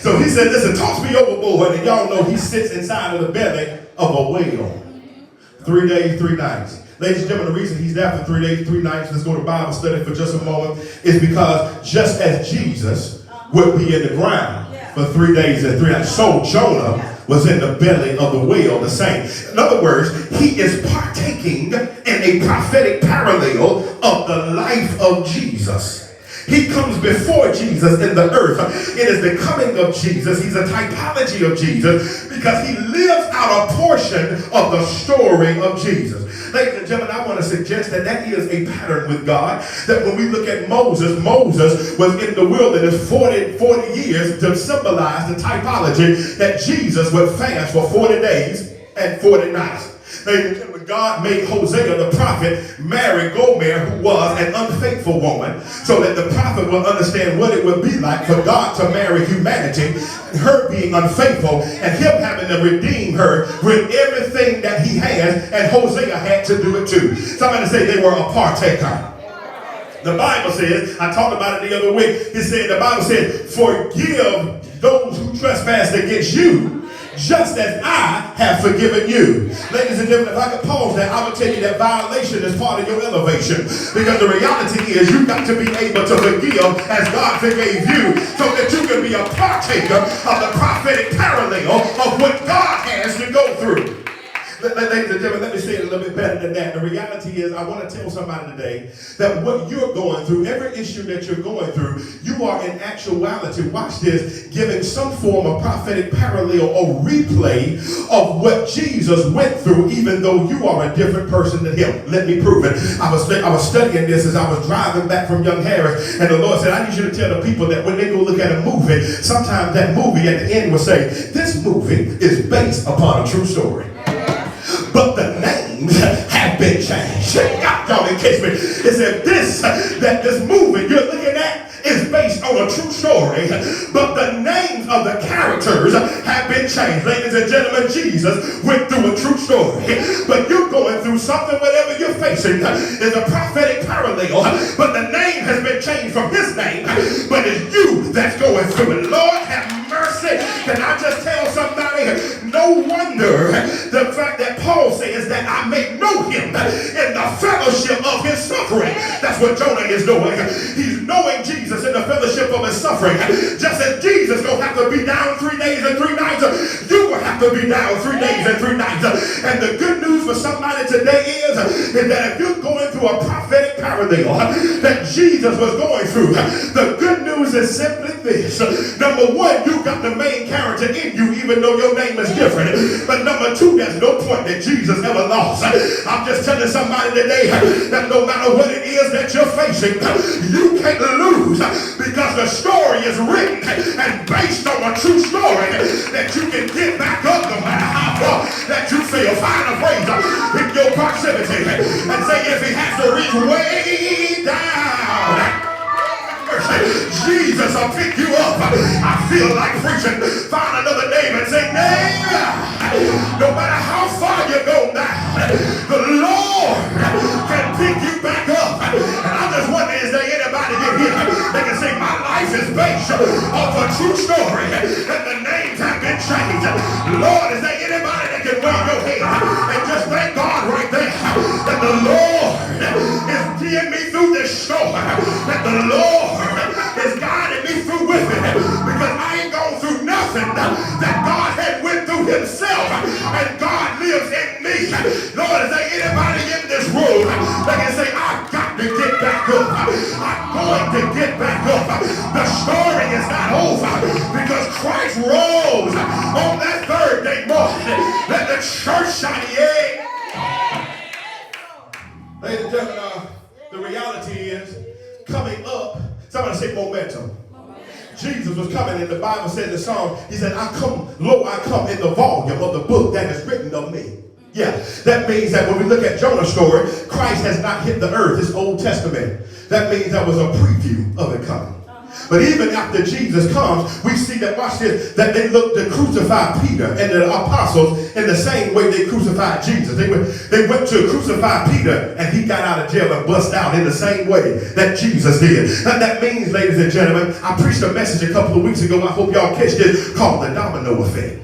So he said, listen, toss me overboard. And y'all know he sits inside of the belly of a whale. 3 days, 3 nights. Ladies and gentlemen, the reason he's there for 3 days, 3 nights, let's go to Bible study for just a moment, is because just as Jesus would be in the ground for 3 days and 3 nights, so Jonah was in the belly of the whale the same. In other words, he is partaking in a prophetic parallel of the life of Jesus. He comes before Jesus in the earth. It is the coming of Jesus. He's a typology of Jesus because he lives out a portion of the story of Jesus. Ladies and gentlemen, I want to suggest that that is a pattern with God. That when we look at Moses was in the wilderness 40 years to symbolize the typology that Jesus would fast for 40 days and 40 nights. Ladies and gentlemen, God made Hosea the prophet marry Gomer, who was an unfaithful woman, so that the prophet will understand what it would be like for God to marry humanity, her being unfaithful, and him having to redeem her with everything that he has, and Hosea had to do it too. Somebody say they were a partaker. The Bible says, I talked about it the other week, the Bible said, forgive those who trespass against you, just as I have forgiven you. Ladies and gentlemen, if I could pause there, I would tell you that violation is part of your elevation. Because the reality is you've got to be able to forgive as God forgave you, so that you can be a partaker of the prophetic parallel of what God has to go through. Ladies and gentlemen, let me say it a little bit better than that. The reality is, I want to tell somebody today that what you're going through, every issue that you're going through, you are in actuality, watch this, giving some form of prophetic parallel or replay of what Jesus went through, even though you are a different person than him. Let me prove it. I was studying this as I was driving back from Young Harris, and the Lord said, I need you to tell the people that when they go look at a movie, sometimes that movie at the end will say, this movie is based upon a true story. But the names have been changed. Y'all didn't catch me. It said this movie you're looking at is based on a true story, but the names of the characters have been changed. Ladies and gentlemen, Jesus went through a true story, but you're going through something, whatever you're facing is a prophetic parallel, but the name has been changed from his name, but it's you that's going through it. Lord have mercy. Can I just tell somebody, no wonder the fact that Paul says that I may know him in the fellowship of his suffering. That's what Jonah is doing. He's knowing Jesus in the fellowship of his suffering. Just as Jesus gonna have to be down 3 days and 3 nights, you will have to be down 3 days and 3 nights. And the good news for somebody today is that if you're going through a prophetic parallel that Jesus was going through, the good news is simply this. Number one, you got the main character in you, even though your name is different. But number two, there's no point that Jesus ever lost. I'm just telling somebody today that no matter what it is that you're facing, you can't lose, because the story is written and based on a true story that you can get back up no matter how far that you feel. Find a phrase in your proximity and say, if he has to reach way down, Jesus will pick you up. I feel like preaching. Find another name and say, neighbor, no matter how far you go now, the Lord can pick you back up. And I just wonder, is there anybody in here that can say, my life is based off a true story and the names have been changed? Lord, is there anybody that can wave your hand and just thank God right there that the Lord is getting me through this storm, that the Lord is guiding me through with it, because I ain't gone through nothing that God had went through himself, and God lives in me. Lord, is there anybody in this room that can say, I've got to get back up, I'm going to get back up? The story is not over, because Christ rose on that third day morning. Let the church shout, yeah. Ladies and gentlemen, the reality is, coming up, somebody say momentum. Jesus was coming, and the Bible said in the song, he said, I come in the volume of the book that is written of me. Yeah, that means that when we look at Jonah's story, Christ has not hit the earth. It's Old Testament. That means that was a preview of it coming. But even after Jesus comes, we see that, watch this, that they looked to crucify Peter and the apostles in the same way they crucified Jesus. They went to crucify Peter, and he got out of jail and bust out in the same way that Jesus did. And that means, ladies and gentlemen, I preached a message a couple of weeks ago, I hope y'all catch this, called the domino effect.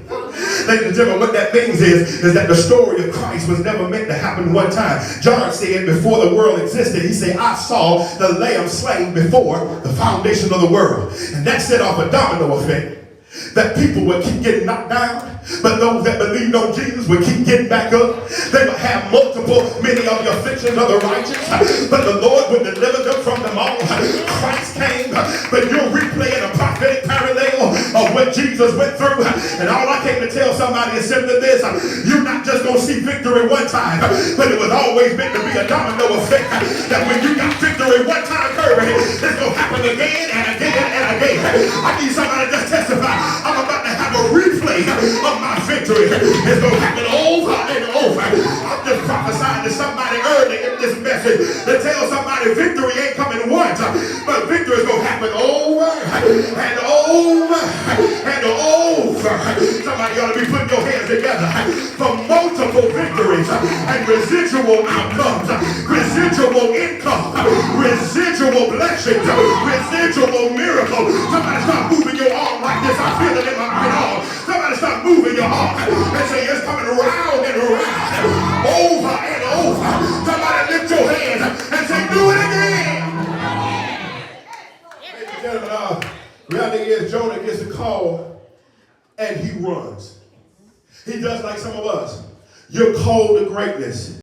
Ladies and gentlemen, what that means is that the story of Christ was never meant to happen one time. John said before the world existed, he said, I saw the lamb slain before the foundation of the world. And that set off a domino effect. That people would keep getting knocked down, but those that believed on Jesus would keep getting back up. They would have many of the afflictions of the righteous, but the Lord would deliver them from them all. Christ came, but you're replaying a prophetic parallel of what Jesus went through. And all I came to tell somebody is simply this: you're not just going to see victory one time, but it was always meant to be a domino effect. That when you got victory one time, it's going to happen again and again and again. I need somebody to just testify. I'm about to have a replay of my victory. It's going to happen over and over. I'm just prophesying to somebody early in this message to tell somebody victory ain't coming once, but victory is going to happen over and over and over. Somebody ought to be putting your hands together for multiple victories and residual outcomes, residual income, residual blessings, residual miracles. Somebody start moving your arm like this. I feel it in my right arm. Somebody start moving your arm and say it's coming round and round, over and over. Somebody lift your hands and say, do it again. Ladies and gentlemen, reality is Jonah gets a call and he runs. He does like some of us. You're called to greatness.